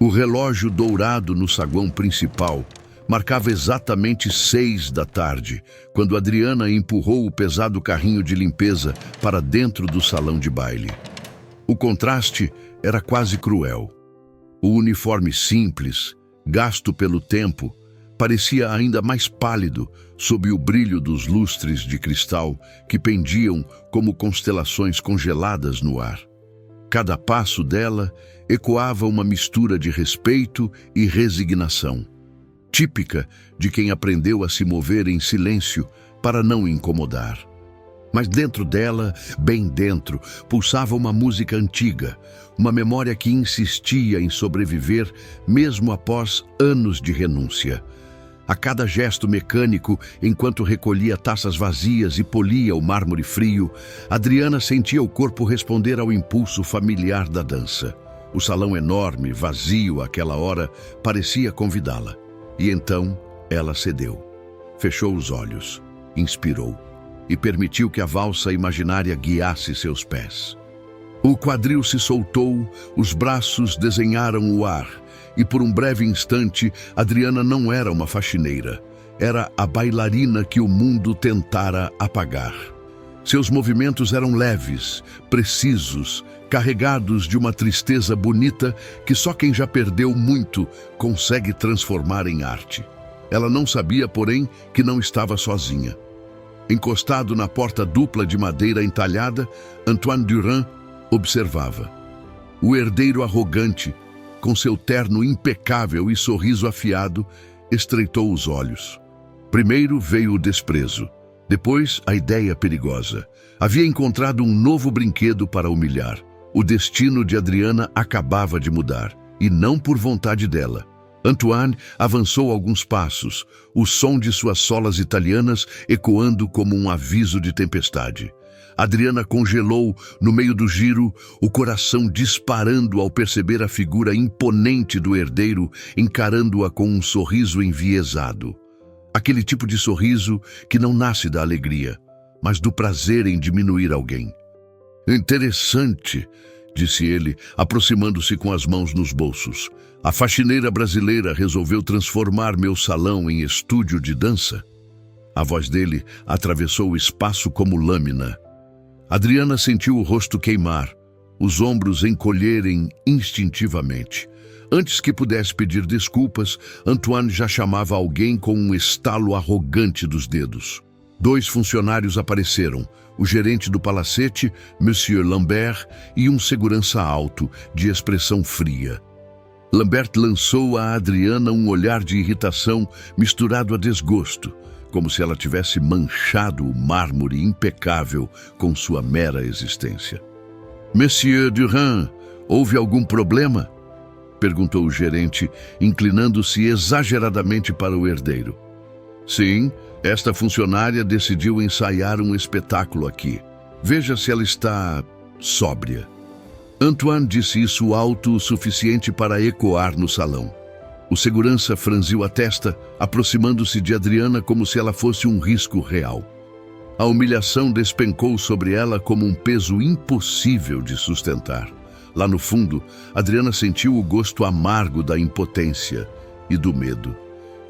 O relógio dourado no saguão principal marcava exatamente 6 da tarde, quando Adriana empurrou o pesado carrinho de limpeza para dentro do salão de baile. O contraste era quase cruel. O uniforme simples, gasto pelo tempo, parecia ainda mais pálido sob o brilho dos lustres de cristal que pendiam como constelações congeladas no ar. Cada passo dela ecoava uma mistura de respeito e resignação, típica de quem aprendeu a se mover em silêncio para não incomodar. Mas dentro dela, bem dentro, pulsava uma música antiga, uma memória que insistia em sobreviver mesmo após anos de renúncia. A cada gesto mecânico, enquanto recolhia taças vazias e polia o mármore frio, Adriana sentia o corpo responder ao impulso familiar da dança. O salão enorme, vazio àquela hora, parecia convidá-la. E então ela cedeu. Fechou os olhos, inspirou e permitiu que a valsa imaginária guiasse seus pés. O quadril se soltou, os braços desenharam o ar, e por um breve instante, Adriana não era uma faxineira. Era a bailarina que o mundo tentara apagar. Seus movimentos eram leves, precisos, carregados de uma tristeza bonita que só quem já perdeu muito consegue transformar em arte. Ela não sabia, porém, que não estava sozinha. Encostado na porta dupla de madeira entalhada, Antoine Durand observava. O herdeiro arrogante, com seu terno impecável e sorriso afiado, estreitou os olhos. Primeiro veio o desprezo, depois a ideia perigosa. Havia encontrado um novo brinquedo para humilhar. O destino de Adriana acabava de mudar, e não por vontade dela. Antoine avançou alguns passos, o som de suas solas italianas ecoando como um aviso de tempestade. Adriana congelou no meio do giro, o coração disparando ao perceber a figura imponente do herdeiro encarando-a com um sorriso enviesado. Aquele tipo de sorriso que não nasce da alegria, mas do prazer em diminuir alguém. Interessante, disse ele, aproximando-se com as mãos nos bolsos. A faxineira brasileira resolveu transformar meu salão em estúdio de dança. A voz dele atravessou o espaço como lâmina. Adriana sentiu o rosto queimar, os ombros encolherem instintivamente. Antes que pudesse pedir desculpas, Antoine já chamava alguém com um estalo arrogante dos dedos. 2 funcionários apareceram, o gerente do palacete, Monsieur Lambert, e um segurança alto, de expressão fria. Lambert lançou a Adriana um olhar de irritação misturado a desgosto, como se ela tivesse manchado o mármore impecável com sua mera existência. Monsieur Durand, houve algum problema? Perguntou o gerente, inclinando-se exageradamente para o herdeiro. Sim, esta funcionária decidiu ensaiar um espetáculo aqui. Veja se ela está sóbria. Antoine disse isso alto o suficiente para ecoar no salão. O segurança franziu a testa, aproximando-se de Adriana como se ela fosse um risco real. A humilhação despencou sobre ela como um peso impossível de sustentar. Lá no fundo, Adriana sentiu o gosto amargo da impotência e do medo.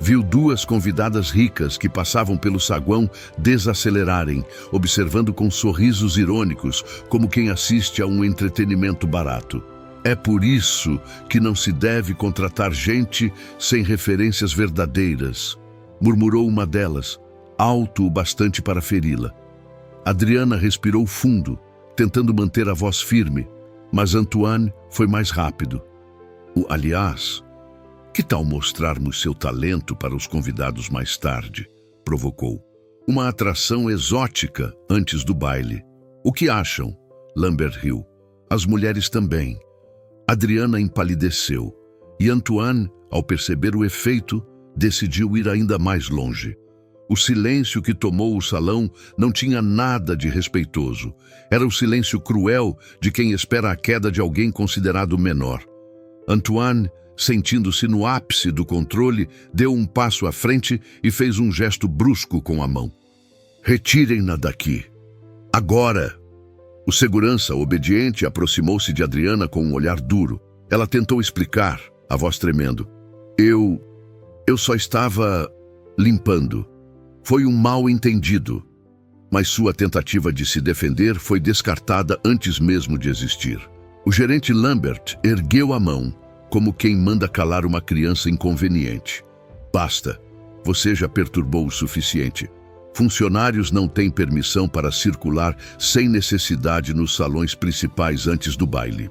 Viu 2 convidadas ricas que passavam pelo saguão desacelerarem, observando com sorrisos irônicos, como quem assiste a um entretenimento barato. É por isso que não se deve contratar gente sem referências verdadeiras, murmurou uma delas, alto o bastante para feri-la. Adriana respirou fundo, tentando manter a voz firme, mas Antoine foi mais rápido. Aliás, que tal mostrarmos seu talento para os convidados mais tarde? Provocou. Uma atração exótica antes do baile. O que acham? Lambert riu. As mulheres também. Adriana empalideceu, e Antoine, ao perceber o efeito, decidiu ir ainda mais longe. O silêncio que tomou o salão não tinha nada de respeitoso. Era o silêncio cruel de quem espera a queda de alguém considerado menor. Antoine, sentindo-se no ápice do controle, deu um passo à frente e fez um gesto brusco com a mão. Retirem-na daqui. Agora! O segurança, obediente, aproximou-se de Adriana com um olhar duro. Ela tentou explicar, a voz tremendo. Eu só estava limpando. Foi um mal-entendido. Mas sua tentativa de se defender foi descartada antes mesmo de existir. O gerente Lambert ergueu a mão, como quem manda calar uma criança inconveniente. Basta. Você já perturbou o suficiente. Funcionários não têm permissão para circular sem necessidade nos salões principais antes do baile.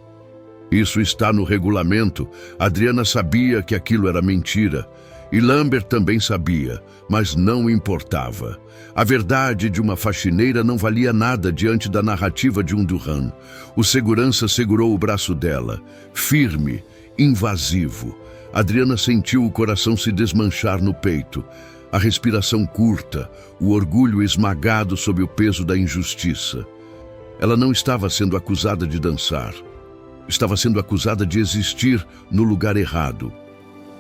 Isso está no regulamento. Adriana sabia que aquilo era mentira. E Lambert também sabia, mas não importava. A verdade de uma faxineira não valia nada diante da narrativa de um Durand. O segurança segurou o braço dela, firme, invasivo. Adriana sentiu o coração se desmanchar no peito. A respiração curta, o orgulho esmagado sob o peso da injustiça. Ela não estava sendo acusada de dançar. Estava sendo acusada de existir no lugar errado.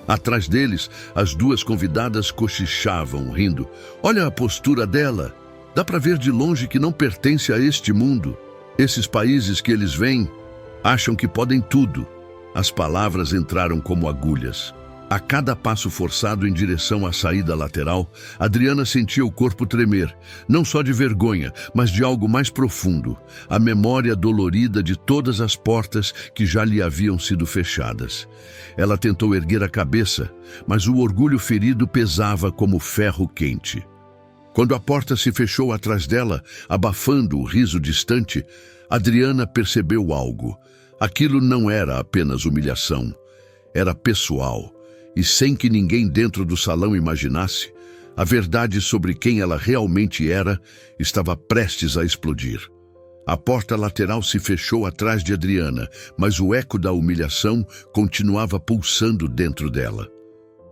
Atrás deles, as duas convidadas cochichavam, rindo. Olha a postura dela. Dá para ver de longe que não pertence a este mundo. Esses países que eles vêm acham que podem tudo. As palavras entraram como agulhas. A cada passo forçado em direção à saída lateral, Adriana sentia o corpo tremer, não só de vergonha, mas de algo mais profundo, a memória dolorida de todas as portas que já lhe haviam sido fechadas. Ela tentou erguer a cabeça, mas o orgulho ferido pesava como ferro quente. Quando a porta se fechou atrás dela, abafando o riso distante, Adriana percebeu algo. Aquilo não era apenas humilhação, era pessoal. E sem que ninguém dentro do salão imaginasse, a verdade sobre quem ela realmente era estava prestes a explodir. A porta lateral se fechou atrás de Adriana, mas o eco da humilhação continuava pulsando dentro dela.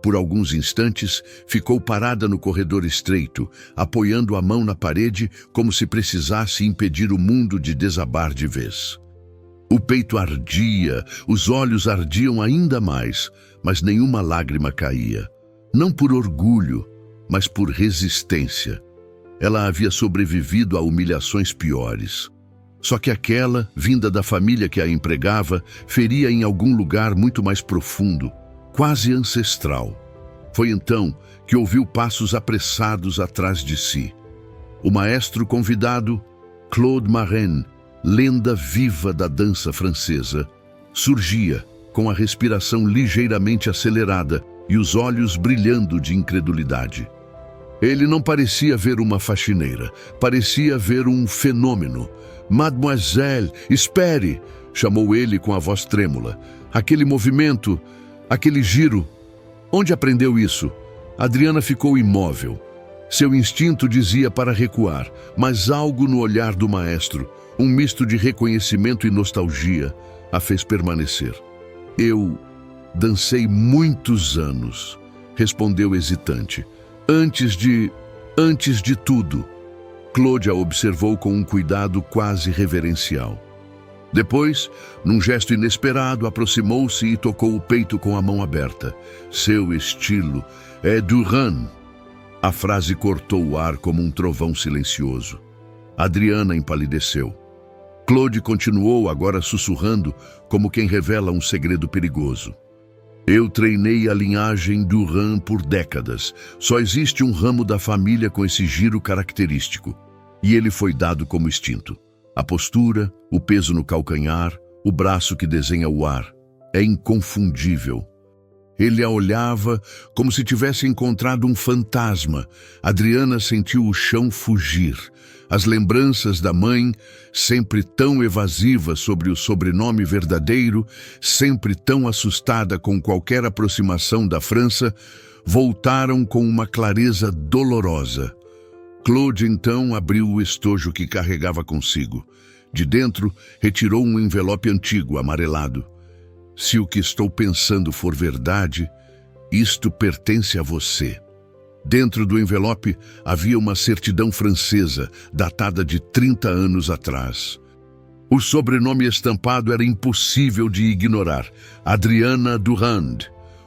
Por alguns instantes, ficou parada no corredor estreito, apoiando a mão na parede como se precisasse impedir o mundo de desabar de vez. O peito ardia, os olhos ardiam ainda mais, mas nenhuma lágrima caía. Não por orgulho, mas por resistência. Ela havia sobrevivido a humilhações piores. Só que aquela, vinda da família que a empregava, feria em algum lugar muito mais profundo, quase ancestral. Foi então que ouviu passos apressados atrás de si. O maestro convidado, Claude Marraine, lenda viva da dança francesa, surgia com a respiração ligeiramente acelerada e os olhos brilhando de incredulidade. Ele não parecia ver uma faxineira, parecia ver um fenômeno. Mademoiselle, espere! Chamou ele com a voz trêmula. Aquele movimento, aquele giro. Onde aprendeu isso? Adriana ficou imóvel. Seu instinto dizia para recuar, mas algo no olhar do maestro, um misto de reconhecimento e nostalgia, a fez permanecer. Eu dancei muitos anos, respondeu hesitante. Antes de tudo. Claude a observou com um cuidado quase reverencial. Depois, num gesto inesperado, aproximou-se e tocou o peito com a mão aberta. Seu estilo é Durand. A frase cortou o ar como um trovão silencioso. Adriana empalideceu. Claude continuou, agora sussurrando, como quem revela um segredo perigoso. Eu treinei a linhagem Durand por décadas. Só existe um ramo da família com esse giro característico. E ele foi dado como instinto. A postura, o peso no calcanhar, o braço que desenha o ar. É inconfundível. Ele a olhava como se tivesse encontrado um fantasma. Adriana sentiu o chão fugir. As lembranças da mãe, sempre tão evasiva sobre o sobrenome verdadeiro, sempre tão assustada com qualquer aproximação da França, voltaram com uma clareza dolorosa. Claude então abriu o estojo que carregava consigo. De dentro, retirou um envelope antigo, amarelado. Se o que estou pensando for verdade, isto pertence a você. Dentro do envelope havia uma certidão francesa, datada de 30 anos atrás. O sobrenome estampado era impossível de ignorar. Adriana Durand.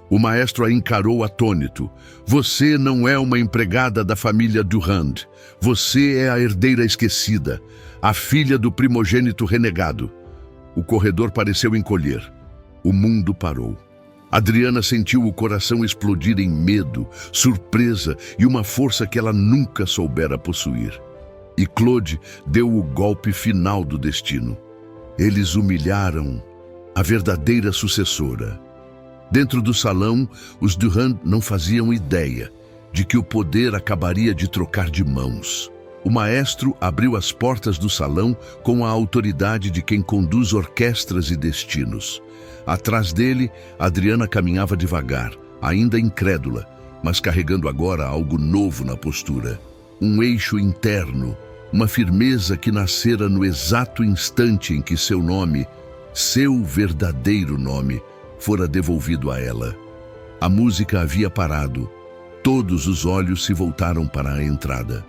O maestro a encarou atônito. Você não é uma empregada da família Durand. Você é a herdeira esquecida, a filha do primogênito renegado. O corredor pareceu encolher. O mundo parou. Adriana sentiu o coração explodir em medo, surpresa e uma força que ela nunca soubera possuir. E Claude deu o golpe final do destino. Eles humilharam a verdadeira sucessora. Dentro do salão, os Durand não faziam ideia de que o poder acabaria de trocar de mãos. O maestro abriu as portas do salão com a autoridade de quem conduz orquestras e destinos. Atrás dele, Adriana caminhava devagar, ainda incrédula, mas carregando agora algo novo na postura. Um eixo interno, uma firmeza que nascera no exato instante em que seu nome, seu verdadeiro nome, fora devolvido a ela. A música havia parado. Todos os olhos se voltaram para a entrada.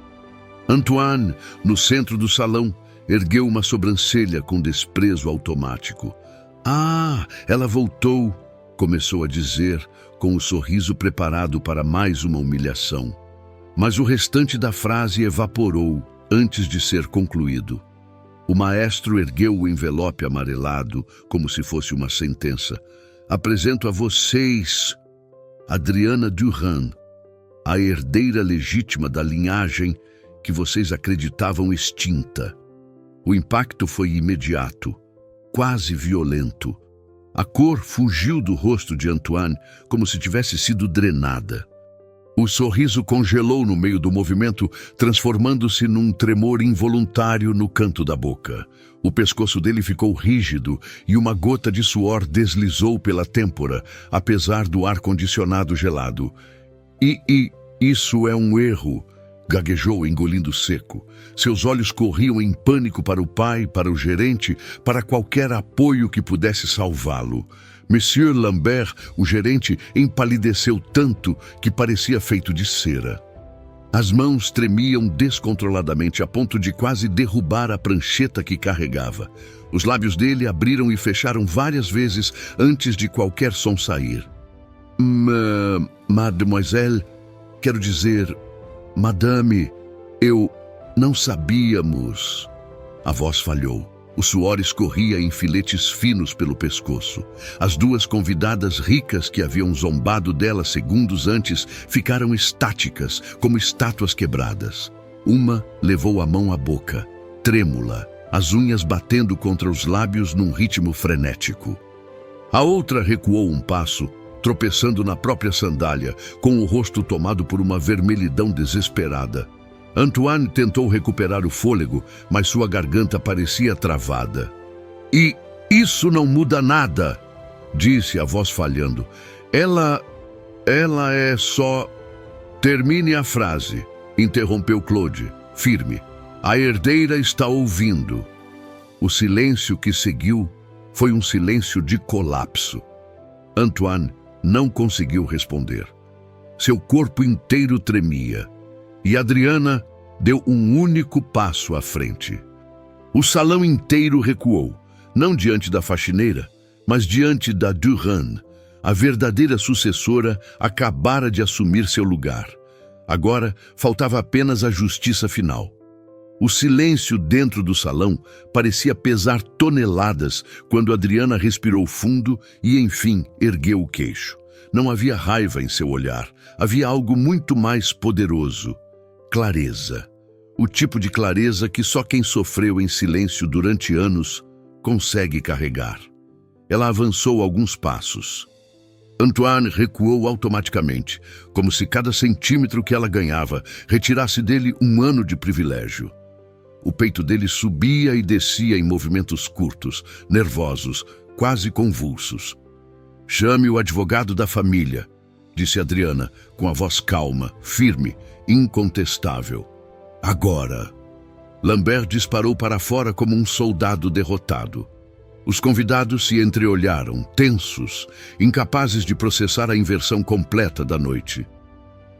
Antoine, no centro do salão, ergueu uma sobrancelha com desprezo automático. "Ah, ela voltou", começou a dizer, com o sorriso preparado para mais uma humilhação. Mas o restante da frase evaporou antes de ser concluído. O maestro ergueu o envelope amarelado, como se fosse uma sentença. "Apresento a vocês Adriana Durand, a herdeira legítima da linhagem que vocês acreditavam extinta." O impacto foi imediato, quase violento. A cor fugiu do rosto de Antoine como se tivesse sido drenada. O sorriso congelou no meio do movimento, transformando-se num tremor involuntário no canto da boca. O pescoço dele ficou rígido e uma gota de suor deslizou pela têmpora, apesar do ar-condicionado gelado. Isso é um erro", gaguejou, engolindo seco. Seus olhos corriam em pânico para o pai, para o gerente, para qualquer apoio que pudesse salvá-lo. Monsieur Lambert, o gerente, empalideceu tanto que parecia feito de cera. As mãos tremiam descontroladamente a ponto de quase derrubar a prancheta que carregava. Os lábios dele abriram e fecharam várias vezes antes de qualquer som sair. Mademoiselle, quero dizer, Madame, não sabíamos." A voz falhou. O suor escorria em filetes finos pelo pescoço. As duas convidadas ricas que haviam zombado dela segundos antes ficaram estáticas, como estátuas quebradas. Uma levou a mão à boca, trêmula, as unhas batendo contra os lábios num ritmo frenético. A outra recuou um passo, tropeçando na própria sandália, com o rosto tomado por uma vermelhidão desesperada. Antoine tentou recuperar o fôlego, mas sua garganta parecia travada. "E isso não muda nada", disse a voz falhando. Ela é só..." "Termine a frase", interrompeu Claude, firme. "A herdeira está ouvindo." O silêncio que seguiu foi um silêncio de colapso. Antoine não conseguiu responder. Seu corpo inteiro tremia. E Adriana deu um único passo à frente. O salão inteiro recuou, não diante da faxineira, mas diante da Durand. A verdadeira sucessora acabara de assumir seu lugar. Agora faltava apenas a justiça final. O silêncio dentro do salão parecia pesar toneladas quando Adriana respirou fundo e, enfim, ergueu o queixo. Não havia raiva em seu olhar, havia algo muito mais poderoso. Clareza. O tipo de clareza que só quem sofreu em silêncio durante anos consegue carregar. Ela avançou alguns passos. Antoine recuou automaticamente, como se cada centímetro que ela ganhava retirasse dele um ano de privilégio. O peito dele subia e descia em movimentos curtos, nervosos, quase convulsos. "Chame o advogado da família", disse Adriana, com a voz calma, firme, incontestável. "Agora." Lambert disparou para fora como um soldado derrotado. Os convidados se entreolharam, tensos, incapazes de processar a inversão completa da noite.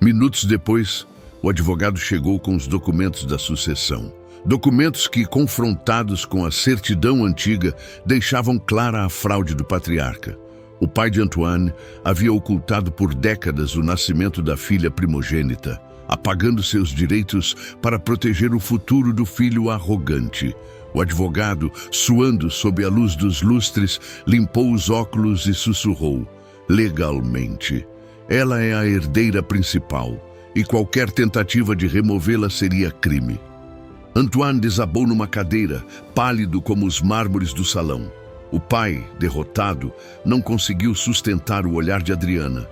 Minutos depois, o advogado chegou com os documentos da sucessão. Documentos que, confrontados com a certidão antiga, deixavam clara a fraude do patriarca. O pai de Antoine havia ocultado por décadas o nascimento da filha primogênita, apagando seus direitos para proteger o futuro do filho arrogante. O advogado, suando sob a luz dos lustres, limpou os óculos e sussurrou: legalmente. Ela é a herdeira principal, e qualquer tentativa de removê-la seria crime. Antoine desabou numa cadeira, pálido como os mármores do salão. O pai, derrotado, não conseguiu sustentar o olhar de Adriana.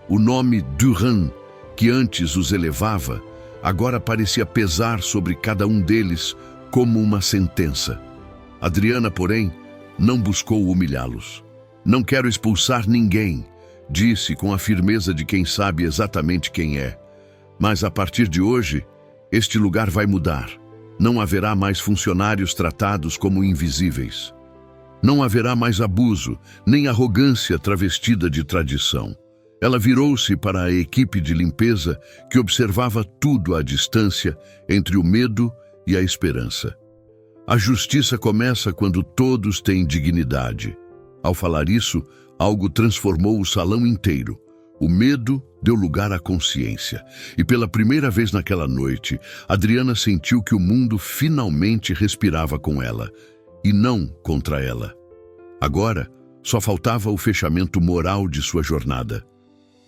O nome Durand, que antes os elevava, agora parecia pesar sobre cada um deles como uma sentença. Adriana, porém, não buscou humilhá-los. Não quero expulsar ninguém, disse com a firmeza de quem sabe exatamente quem é. Mas a partir de hoje, este lugar vai mudar. Não haverá mais funcionários tratados como invisíveis. Não haverá mais abuso, nem arrogância travestida de tradição. Ela virou-se para a equipe de limpeza que observava tudo à distância entre o medo e a esperança. A justiça começa quando todos têm dignidade. Ao falar isso, algo transformou o salão inteiro. O medo deu lugar à consciência. E pela primeira vez naquela noite, Adriana sentiu que o mundo finalmente respirava com ela, e não contra ela. Agora, só faltava o fechamento moral de sua jornada.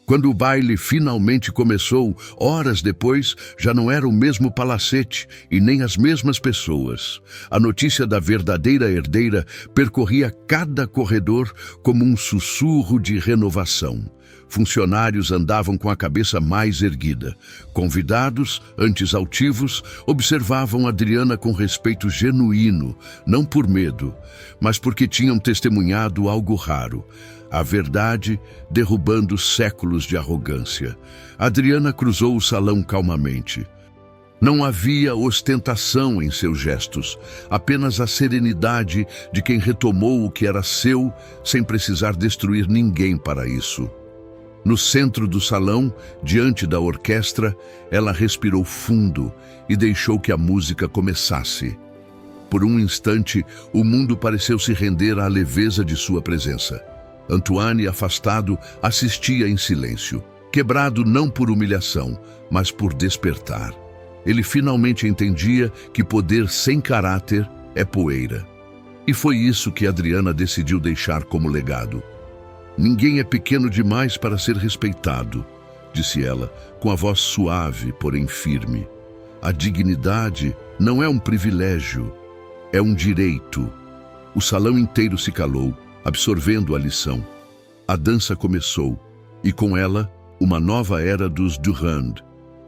Quando o baile finalmente começou, horas depois, já não era o mesmo palacete e nem as mesmas pessoas. A notícia da verdadeira herdeira percorria cada corredor como um sussurro de renovação. Funcionários andavam com a cabeça mais erguida. Convidados, antes altivos, observavam Adriana com respeito genuíno, não por medo, mas porque tinham testemunhado algo raro. A verdade derrubando séculos de arrogância. Adriana cruzou o salão calmamente. Não havia ostentação em seus gestos, apenas a serenidade de quem retomou o que era seu sem precisar destruir ninguém para isso. No centro do salão, diante da orquestra, ela respirou fundo e deixou que a música começasse. Por um instante, o mundo pareceu se render à leveza de sua presença. Antoine, afastado, assistia em silêncio, quebrado não por humilhação, mas por despertar. Ele finalmente entendia que poder sem caráter é poeira. E foi isso que Adriana decidiu deixar como legado. Ninguém é pequeno demais para ser respeitado, disse ela, com a voz suave, porém firme. A dignidade não é um privilégio, é um direito. O salão inteiro se calou, absorvendo a lição. A dança começou, e com ela, uma nova era dos Durand.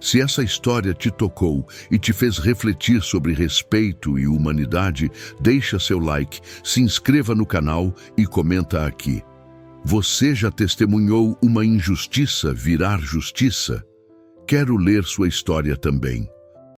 Se essa história te tocou e te fez refletir sobre respeito e humanidade, deixa seu like, se inscreva no canal e comenta aqui. Você já testemunhou uma injustiça virar justiça? Quero ler sua história também.